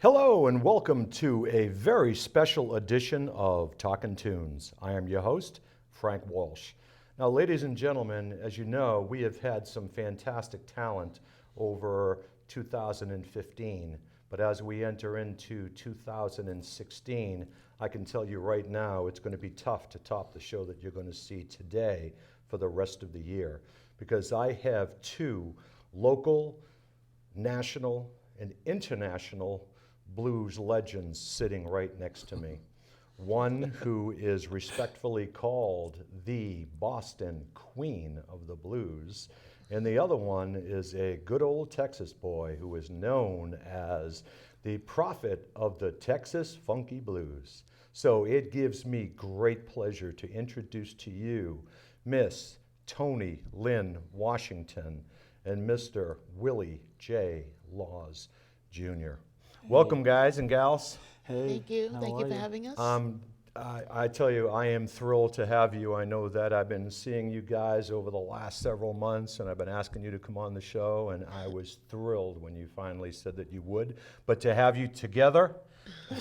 Hello and welcome to a very special edition of Talkin' Tunes. I am your host, Frank Walsh. Now, ladies and gentlemen, as you know, we have had some fantastic talent over 2015. But as we enter into 2016, I can tell you right now it's going to be tough to top the show that you're going to see today for the rest of the year. Because I have two local, national, and international blues legends sitting right next to me. One who is respectfully called the Boston Queen of the Blues, and the other one is a good old Texas boy who is known as the prophet of the Texas Funky Blues. So it gives me great pleasure to introduce to you Miss Toni Lynn Washington and Mr. Willie J. Laws Jr. Welcome, guys and gals. Hey, Thank you. Thank you for having us. I tell you, I am thrilled to have you. I know that I've been seeing you guys over the last several months, and I've been asking you to come on the show, and I was thrilled when you finally said that you would. But to have you together,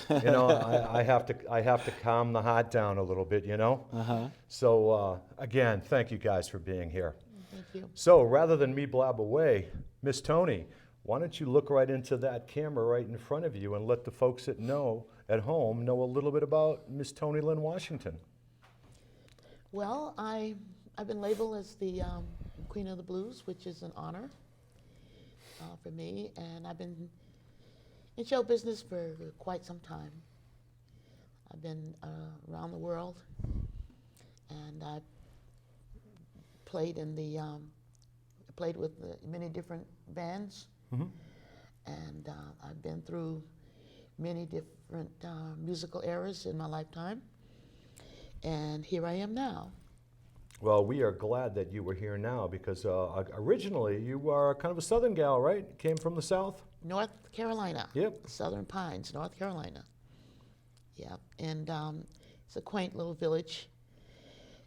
you know, I have to calm the heart down a little bit, you know. So again, thank you guys for being here. Thank you. So rather than me blab away, Miss Toni, why don't you look right into that camera right in front of you and let the folks at home know a little bit about Miss Toni Lynn Washington. Well, I've been labeled as the Queen of the Blues, which is an honor for me, and I've been in show business for quite some time. I've been around the world, and I played with many different bands. Mm-hmm. And I've been through many different musical eras in my lifetime, and here I am now. Well, we are glad that you were here now because originally you were kind of a Southern gal, right? Came from the South? North Carolina. Yep. Southern Pines, North Carolina. Yeah, and it's a quaint little village.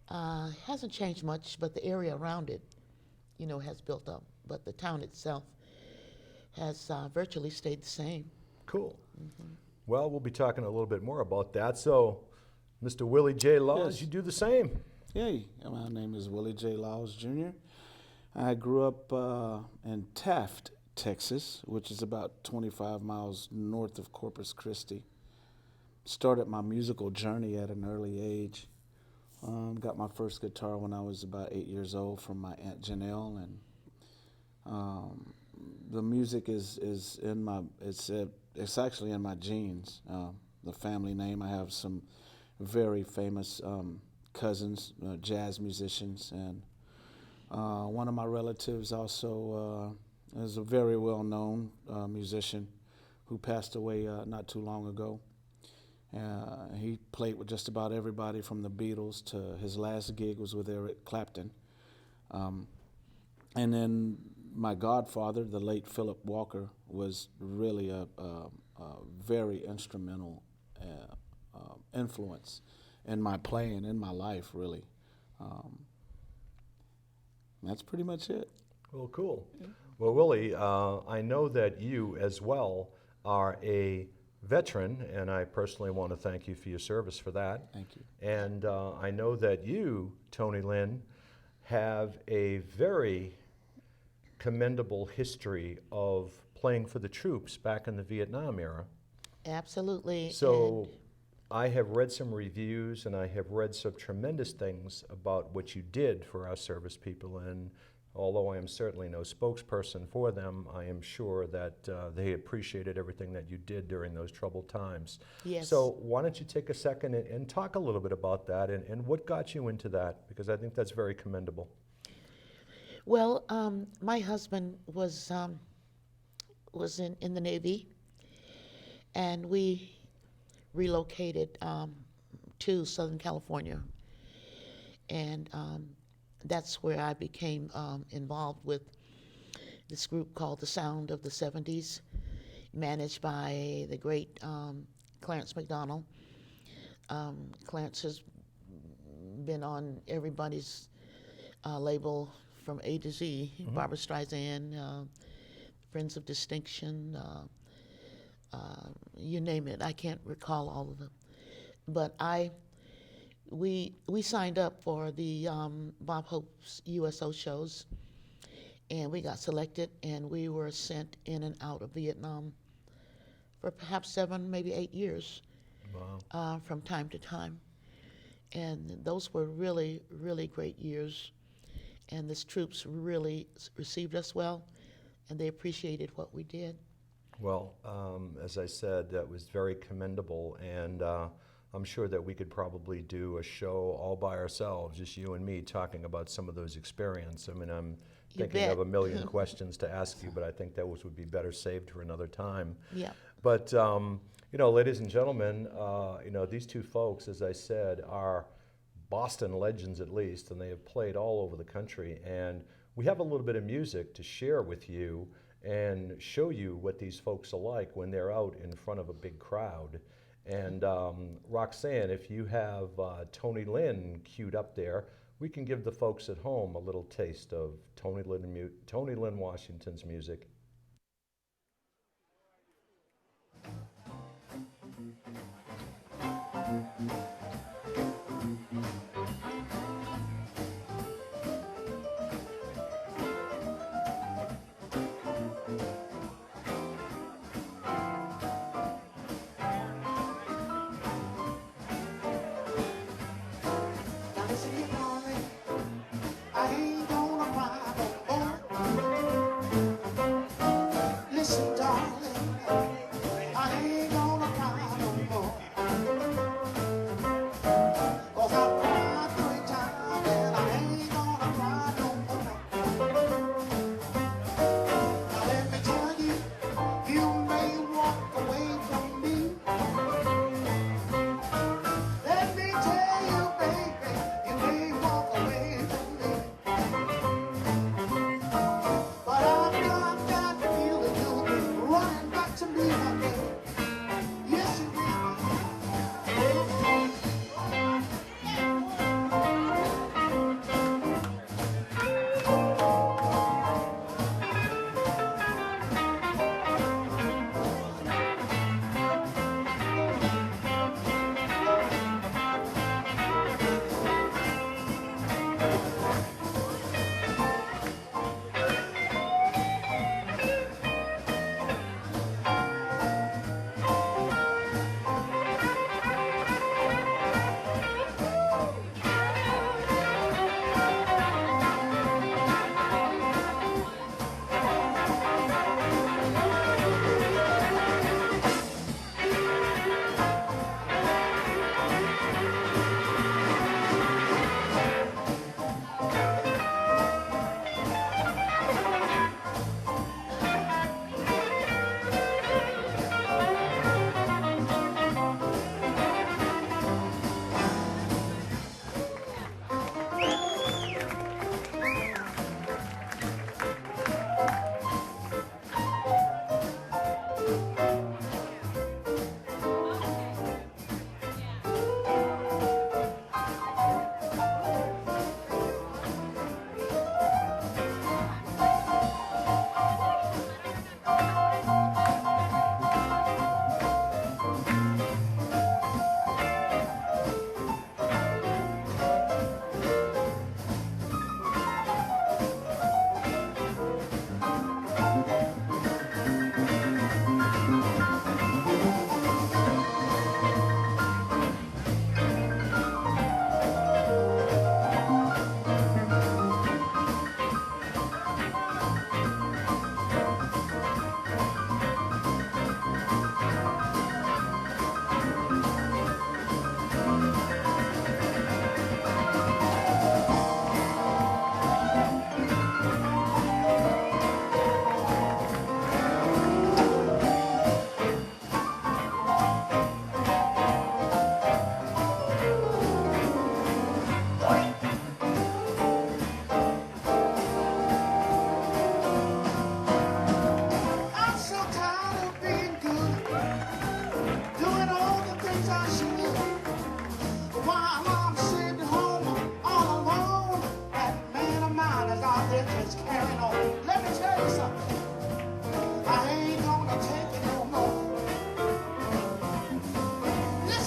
Hasn't changed much, but the area around it, you know, has built up. But the town itself has virtually stayed the same. Cool. Mm-hmm. Well, we'll be talking a little bit more about that. So, Mr. Willie J. Laws, Yes. you do the same. Hey, my name is Willie J. Laws Jr. I grew up in Taft, Texas, which is about 25 miles north of Corpus Christi. Started my musical journey at an early age. Got my first guitar when I was about 8 years old from my Aunt Janelle, and the music is in my it's actually in my genes. The family name, I have some very famous cousins, jazz musicians, and one of my relatives also is a very well-known musician who passed away not too long ago. He played with just about everybody from the Beatles to his last gig was with Eric Clapton. And then my godfather, the late Philip Walker, was really a very instrumental influence in my playing, in my life, really. That's pretty much it. Well, cool. Yeah. Well, Willie, I know that you as well are a veteran, and I personally want to thank you for your service for that. Thank you. And I know that you, Toni Lynn, have a very commendable history of playing for the troops back in the Vietnam era. Absolutely. So I have read some reviews and I have read some tremendous things about what you did for our service people, and although I am certainly no spokesperson for them, I am sure that they appreciated everything that you did during those troubled times. Yes. So why don't you take a second and talk a little bit about that and what got you into that, because I think that's very commendable. Well, my husband was in the Navy, and we relocated to Southern California, and that's where I became involved with this group called the Sound of the 70s, managed by the great Clarence McDonald. Clarence has been on everybody's label from A to Z, Barbra Streisand, Friends of Distinction, you name it. I can't recall all of them, but we signed up for the Bob Hope's USO shows, and we got selected, and we were sent in and out of Vietnam for perhaps 7, maybe 8 years. Wow. From time to time. And those were really, really great years. And the troops really received us well, and they appreciated what we did. Well, as I said, that was very commendable, and I'm sure that we could probably do a show all by ourselves, just you and me, talking about some of those experiences. I mean, I'm thinking of a million questions to ask you, but I think those would be better saved for another time. Yeah. But you know, ladies and gentlemen, you know, these two folks, as I said, are Boston legends at least, and they have played all over the country. And we have a little bit of music to share with you and show you what these folks are like when they're out in front of a big crowd. And Roxanne, if you have Toni Lynn queued up there, we can give the folks at home a little taste of Toni Lynn Washington's music.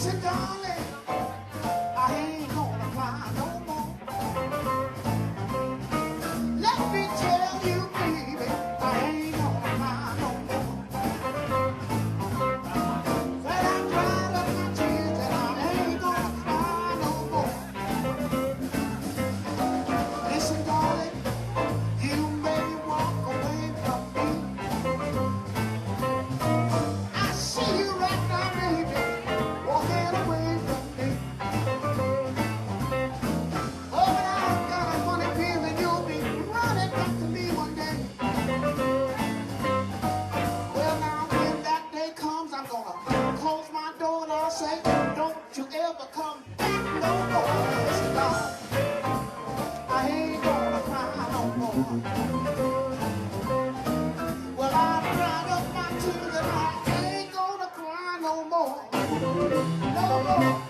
Listen, darling, I ain't gonna cry no more. Let me tell you, baby, I ain't gonna cry no more. Said I cried up my tears and I ain't gonna cry no more. Listen, darling, you may walk away from me. I see you right now, baby, walking away from me. Oh, but I've got a funny feeling you'll be running back to me one day. Well, now when that day comes, I'm gonna close my door and I'll say, don't you ever come back no more. Listen, darling, I ain't gonna cry no more. Well, I've cried up my tears and I ain't gonna cry no more. No more.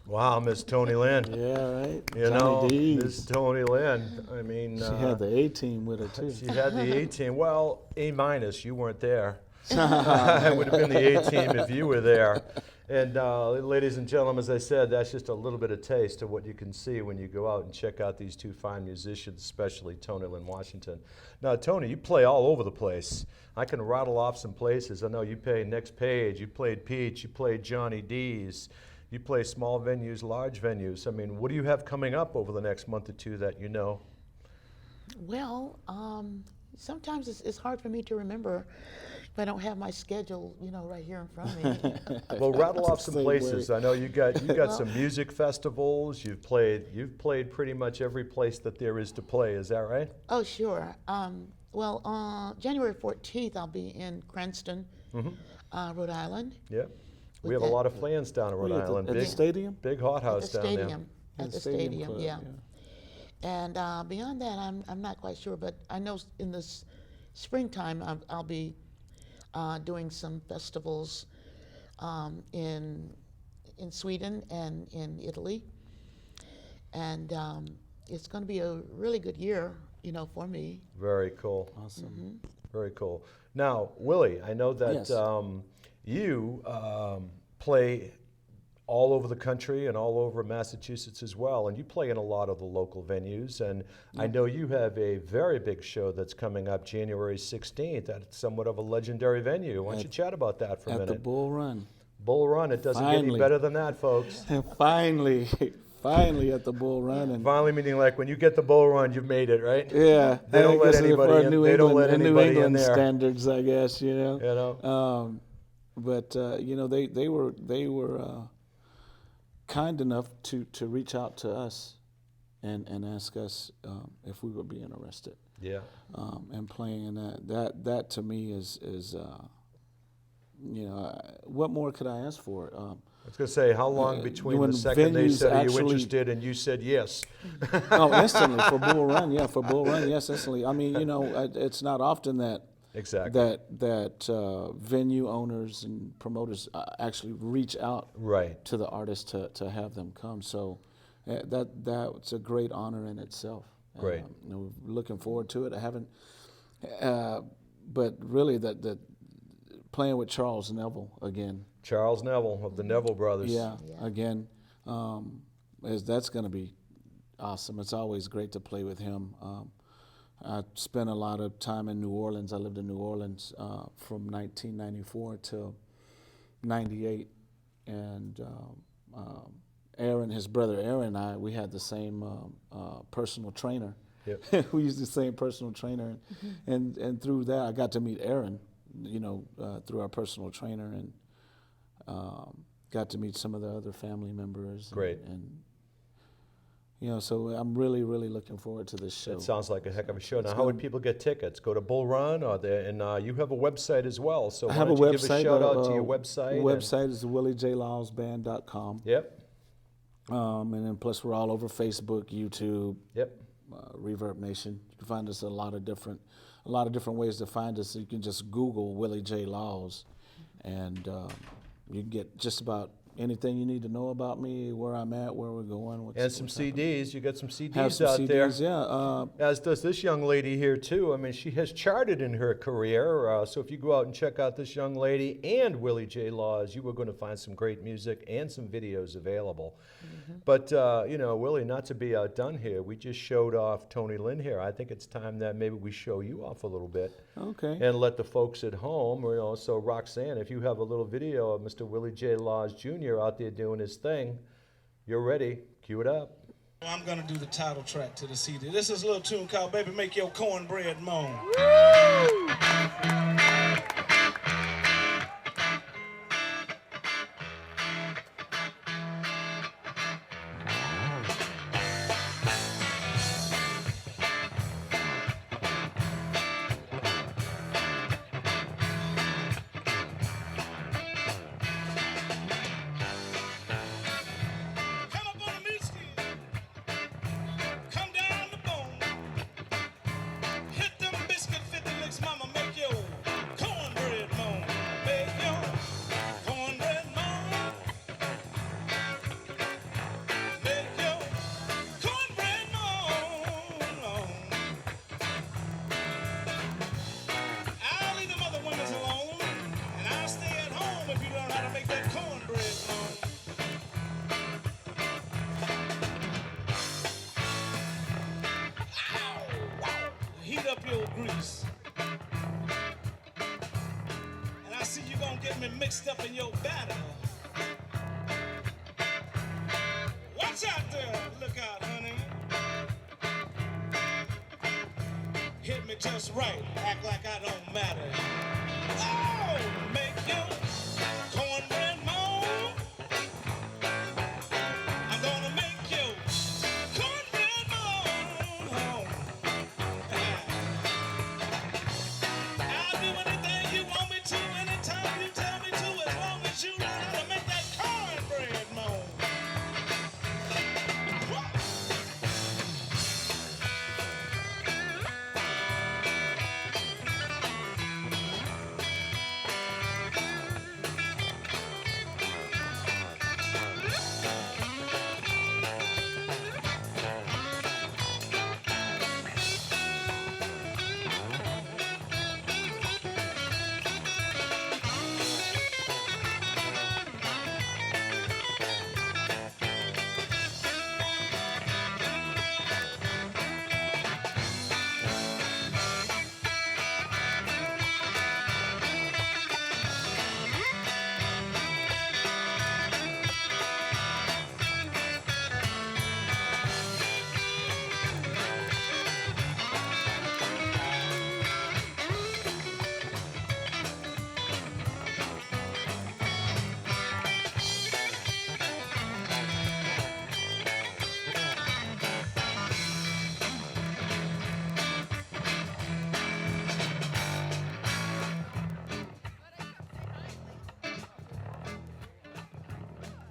Wow, Miss Toni Lynn. Yeah, right. You Johnny know, D's. Miss Toni Lynn. I mean, She had the A-team with her too. she had the A team. Well, A minus. You weren't there. It would have been the A team if you were there. And ladies and gentlemen, as I said, that's just a little bit of taste of what you can see when you go out and check out these two fine musicians, especially Toni Lynn Washington. Now, Toni, you play all over the place. I can rattle off some places. I know you play Next Page, you played Peach, you played Johnny D's, you play small venues, large venues. I mean, what do you have coming up over the next month or two that you know? Well, sometimes it's hard for me to remember if I don't have my schedule, right here in front of me. Well, rattle off some Same places. way. I know you got some music festivals. You've played pretty much every place that there is to play. Is that right? Oh, sure. Well, January 14th, I'll be in Cranston, Rhode Island. Yeah. We With have a that- lot of fans down in Rhode At the- Island. at the Big stadium? big hot At the house down there. stadium. At the stadium, Club, yeah. And beyond that, I'm not quite sure, but I know in this springtime I'll be doing some festivals in Sweden and in Italy, and it's going to be a really good year, for me. Very cool. Awesome. Very cool. Now, Willie, I know that Yes. you play all over the country and all over Massachusetts as well, and you play in a lot of the local venues. And I know you have a very big show that's coming up January 16th at somewhat of a legendary venue. Why don't you chat about that for a At minute? the Bull Run. Bull Run. It doesn't get any Finally. better than that, folks. And finally at the Bull Run. And Finally, meaning like when you get the Bull Run, you've made it, right? yeah, They don't I let guess anybody for in- New they don't England, let New anybody in England there. standards, I guess. You know. But they were kind enough to reach out to us and ask us if we would be interested Yeah. in playing in that to me is what more could I ask for? I was going to say, how long between when the second they venues said, are you actually- interested, and you said yes? Instantly for Bull Run, yes, instantly. I mean, it's not often that Exactly. that venue owners and promoters actually reach out Right. to the artists to have them come. So that's a great honor in itself. Great. We're looking forward to it. I haven't, but really that playing with Charles Neville again. Charles Neville of the Neville Brothers. Yeah. Again, that's going to be awesome. It's always great to play with him. I spent a lot of time in New Orleans. I lived in New Orleans from 1994 till 98. And Aaron, his brother Aaron and I, we had the same personal trainer. Yep. We used the same personal trainer. And through that, I got to meet Aaron, through our personal trainer, and got to meet some of the other family members. Great. And so I'm really, really looking forward to this show. It sounds like a heck of a show. Now, how would people get tickets? Go to Bull Run, and you have a website as well. So I why have a don't you website. give a shout out to your website? The website is williejlawsband.com. Yep. And then plus we're all over Facebook, YouTube, Yep. Reverb Nation. You can find us a lot of different ways to find us. You can just Google Willie J. Laws, and you can get just about anything you need to know about me, where I'm at, where we're going. And some CDs. You got some CDs Have some out CDs, there. yeah. As does this young lady here, too. I mean, she has charted in her career. So if you go out and check out this young lady and Willie J. Laws, you are going to find some great music and some videos available. But, you know, Willie, not to be outdone here, we just showed off Toni Lynn here. I think it's time that maybe we show you off a little bit. Okay. And let the folks at home, you know, so Roxanne, if you have a little video of Mr. Willie J. Laws Jr. out there doing his thing, you're ready. Cue it up. I'm gonna do the title track to the CD. This is a little tune called Baby Make Your Cornbread Moan. Heat up your grease. And I see you gonna get me mixed up in your batter. Watch out there, look out, honey. Hit me just right, act like I don't matter. Oh, make your cornbread moan. I'm gonna make you cornbread moan. I'll do anything you want me to, anytime you tell me to, as long as you know how to make that cornbread moan.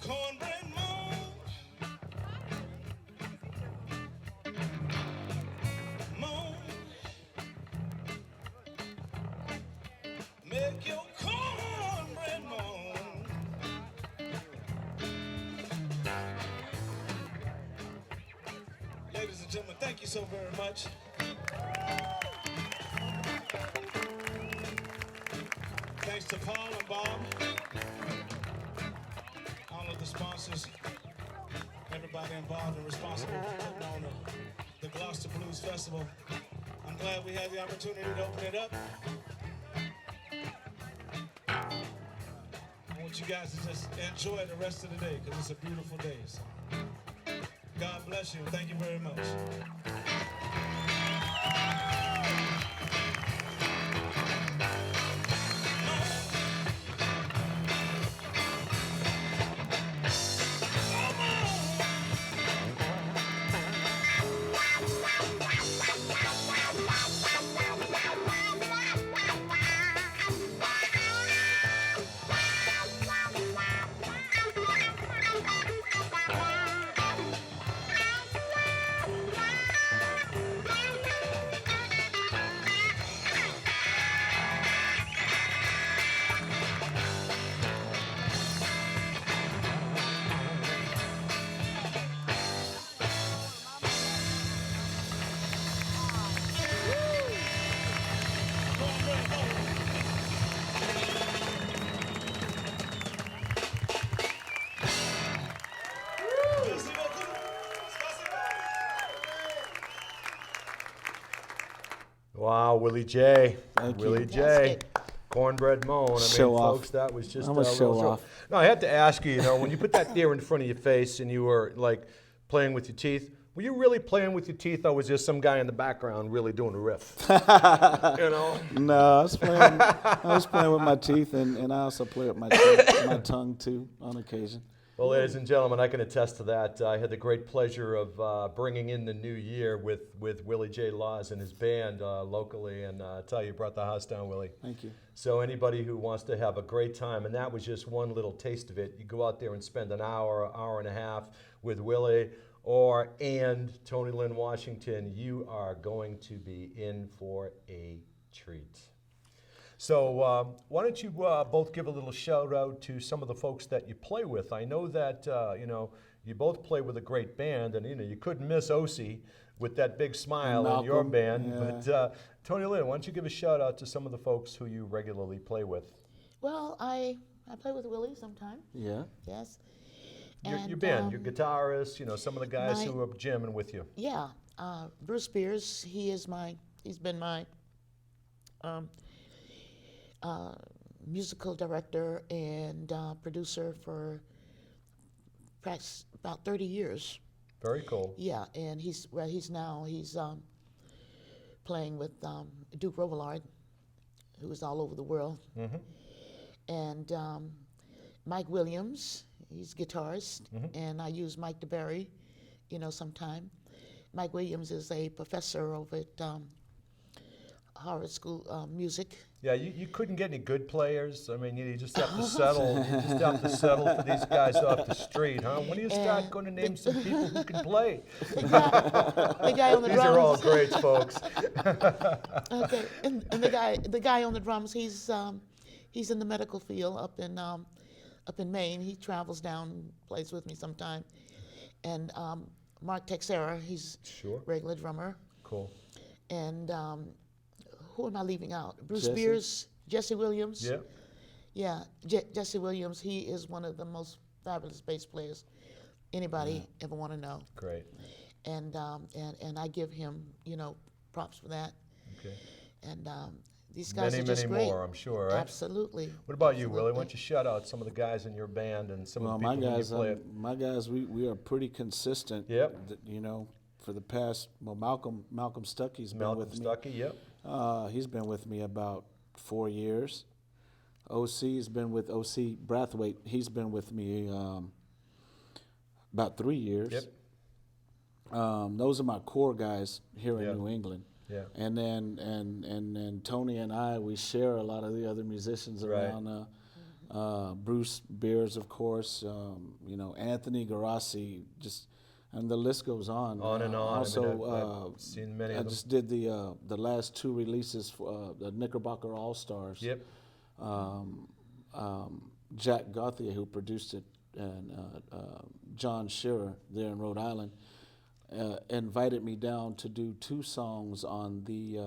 Cornbread moan. Moan. Make your cornbread moan. Ladies and gentlemen, thank you so very much. Thanks to Paul and Bob. All of the sponsors, everybody involved and responsible for putting on the Gloucester Blues Festival. I'm glad we had the opportunity to open it up. I want you guys to just enjoy the rest of the day because it's a beautiful day. So God bless you. Thank you very much. Wow, Willie J. Thank you. Willie J. Fantastic. Cornbread Moan. I mean, Show off. folks, that was just I'm a real show show. off. No, I had to ask you, when you put that there in front of your face and you were like playing with your teeth, were you really playing with your teeth, or was there some guy in the background really doing a riff? No, I was playing with my teeth, and I also play with my tongue too on occasion. Well, ladies and gentlemen, I can attest to that. I had the great pleasure of bringing in the new year with Willie J. Laws and his band locally, and I tell you, you brought the house down, Willie. Thank you. So anybody who wants to have a great time, and that was just one little taste of it, you go out there and spend an hour, hour and a half with Willie and Toni Lynn Washington, you are going to be in for a treat. So why don't you both give a little shout out to some of the folks that you play with. I know that you both play with a great band, and you couldn't miss Osi with that big smile in your Malcolm, band. yeah. But Toni Lynn, why don't you give a shout out to some of the folks who you regularly play with? Well, I play with Willie sometime. Yeah. Yes. Your band, your guitarist, some of the guys my- who are jamming with you. Yeah. Bruce Spears. He's been my musical director and producer for perhaps about 30 years. Very cool. Yeah, and he's playing with Duke Robillard, who is all over the world, and Mike Williams. He's guitarist, and I use Mike DeBerry, sometime. Mike Williams is a professor over at Harvard School of Music. Yeah, you couldn't get any good players. I mean, you just have to settle. You just have to settle for these guys off the street, huh? When do you start going to name some people who can play? The guy on the These drums. are all greats, folks. Okay, and the guy on the drums, he's in the medical field up in Maine. He travels down, plays with me sometime. And Mark Texera, he's Sure. regular drummer. Cool. And who am I leaving out? Bruce Jesse. Spears, Jesse Williams. Yeah. Yeah, Jesse Williams. He is one of the most fabulous bass players anybody ever want to know. Great. And I give him props for that. Okay. And these guys Many, are just many great. more, I'm sure, right? Absolutely. What about you, Absolutely. Willie? Why don't you shout out some of the guys in your band and some Well, of the my people guys, who you play my guys, we are pretty consistent. Yep. For the past, Malcolm Stuckey's been Malcolm with me. Stuckey, yep. He's been with me about 4 years. OC's been with OC Brathwaite. He's been with me about 3 years. Yep. Those are my core guys here Yeah. in New England. Yeah. And then Toni and I, we share a lot of the other musicians Right. around. Bruce Beers, of course. Anthony Garassi, and the list goes on. On and on. Also, I've seen many I of them. just did the last 2 releases for the Knickerbocker All Stars. Yep. Jack Gauthier, who produced it, and John Shearer there in Rhode Island, invited me down to do 2 songs on the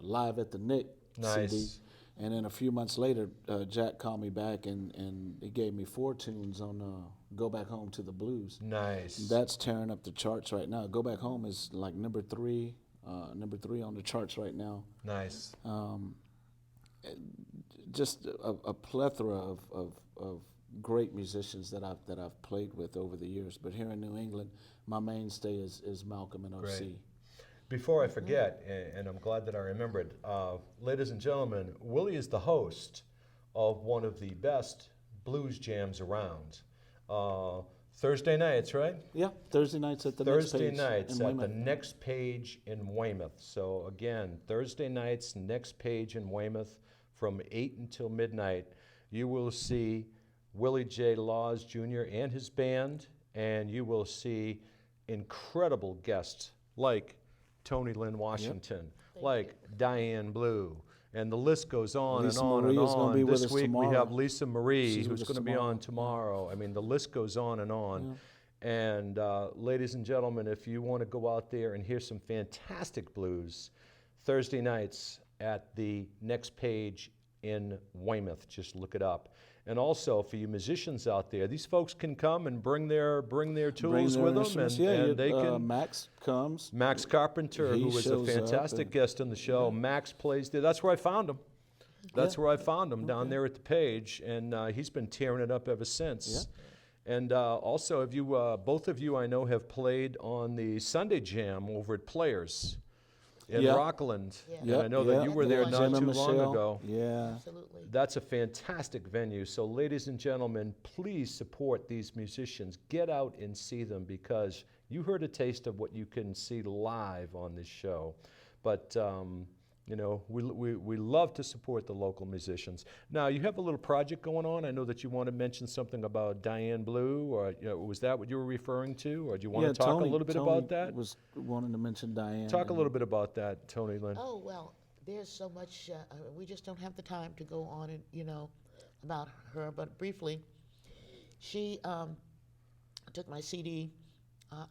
Live at the Nick Nice. CD. And then a few months later, Jack called me back and he gave me 4 tunes on Go Back Home to the Blues. Nice. That's tearing up the charts right now. Go Back Home is like number 3 on the charts right now. Nice. Just a plethora of great musicians that I've played with over the years. But here in New England, my mainstay is Malcolm and OC. Great. Before I forget, and I'm glad that I remembered, ladies and gentlemen, Willie is the host of one of the best blues jams around. Thursday nights, right? Yeah, Thursday nights at the Thursday next page nights in at the Weymouth. Next Page in Weymouth. So again, Thursday nights, Next Page in Weymouth from 8 until midnight. You will see Willie J. Laws Jr. and his band, and you will see incredible guests like Toni Lynn Washington, like Diane Blue, and the list goes on Lisa and on Marie and is gonna on. be with This us week we tomorrow. have Lisa Marie, She's who's with us going to be tomorrow. on tomorrow. I mean, the list goes on and on. And ladies and gentlemen, if you want to go out there and hear some fantastic blues, Thursday nights at the Next Page in Weymouth, just look it up. And also for you musicians out there, these folks can come and bring their tools their with them, instruments. and they can. Max comes. Max Carpenter, He who was a shows up fantastic and- guest on the show. Max plays there. That's where I found him. That's where I found him, down there at the Page, and he's been tearing it up ever since. And also, have you, both of you I know have played on the Sunday Jam over at Players in Yeah. Rockland. Yeah. And I know that you were there Jim not and too long Michelle. ago. Yeah. Absolutely. That's a fantastic venue. So, ladies and gentlemen, please support these musicians. Get out and see them, because you heard a taste of what you can see live on this show. But, you know, we love to support the local musicians. Now, you have a little project going on. I know that you want to mention something about Diane Blue, or was that what you were referring to? Or do you want to talk a little bit about that? Was wanting to mention Diane. Talk a little bit about that, Toni Lynn. Oh, well, there's so much, we just don't have the time to go on and, about her, but briefly, she took my CD.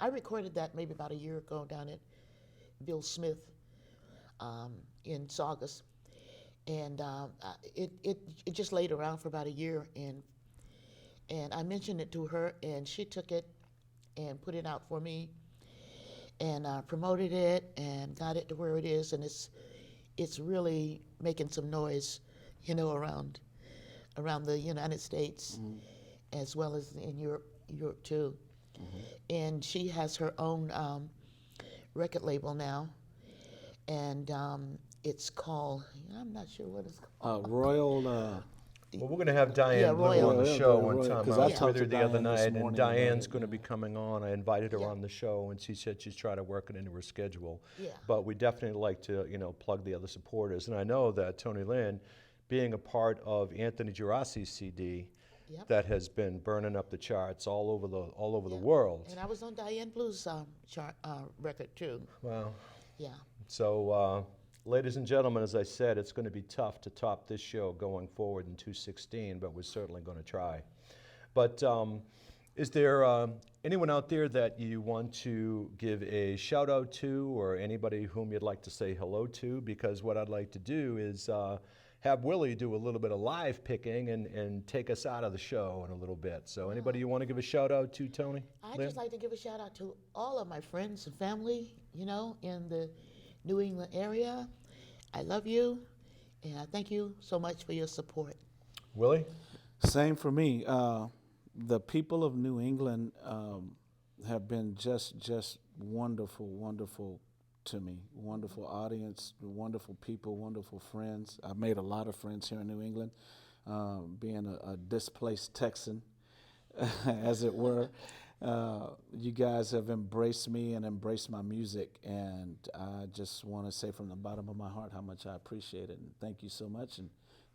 I recorded that maybe about a year ago down at Bill Smith in Saugus, and it just laid around for about a year, and I mentioned it to her, and she took it and put it out for me, and promoted it and got it to where it is, and it's really making some noise, around the United States, as well as in Europe too. And she has her own record label now, and it's called, I'm not sure what it's called. Royal. Well, we're going to have Diane Yeah, Blue Royal. on the Royal, show Royal, one time. 'cause I I was talked with her to the other Diane this night, and morning about Diane's it, going to be coming on. I invited her Yeah. on the show, and she said she's trying to work it into her schedule. Yeah. But we definitely like to, plug the other supporters. And I know that Toni Lynn, being a part of Anthony Geraci's CD, Yep. that has been burning up the charts all over the Yeah. world. And I was on Diane Blue's chart record too. Wow. Yeah. So, ladies and gentlemen, as I said, it's going to be tough to top this show going forward in 2016, but we're certainly going to try. But is there anyone out there that you want to give a shout out to, or anybody whom you'd like to say hello to? Because what I'd like to do is have Willie do a little bit of live picking and take us out of the show in a little bit. So anybody you want to give a shout out to, Toni? I'd Lynn? just like to give a shout out to all of my friends and family, in the New England area. I love you, and I thank you so much for your support. Willie? Same for me. The people of New England have been just wonderful to me. Wonderful audience, wonderful people, wonderful friends. I've made a lot of friends here in New England, being a displaced Texan, as it were. You guys have embraced me and embraced my music, and I just want to say from the bottom of my heart how much I appreciate it, and thank you so much, and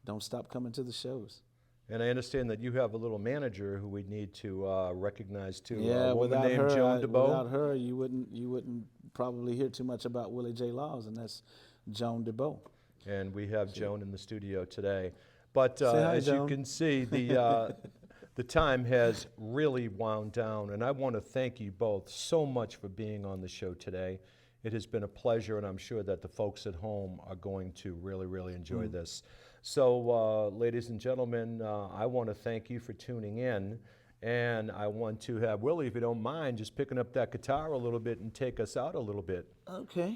don't stop coming to the shows. And I understand that you have a little manager who we need to recognize too. Yeah, a woman without named her, Joan DeBoe. without her, you wouldn't probably hear too much about Willie J. Laws, and that's Joan DeBoe. And we have Joan in the studio today. But Say hi, as you Joan. can see, the time has really wound down, and I want to thank you both so much for being on the show today. It has been a pleasure, and I'm sure that the folks at home are going to really enjoy this. So, ladies and gentlemen, I want to thank you for tuning in, and I want to have Willie, if you don't mind, just picking up that guitar a little bit and take us out a little bit. Okay.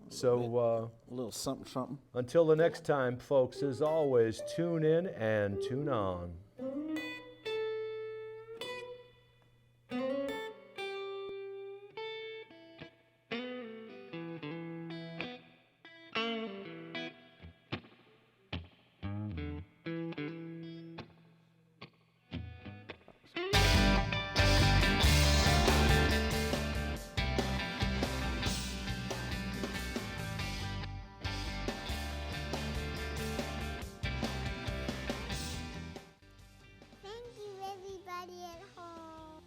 So, A little something. until the next time, folks, as always, tune in and tune on.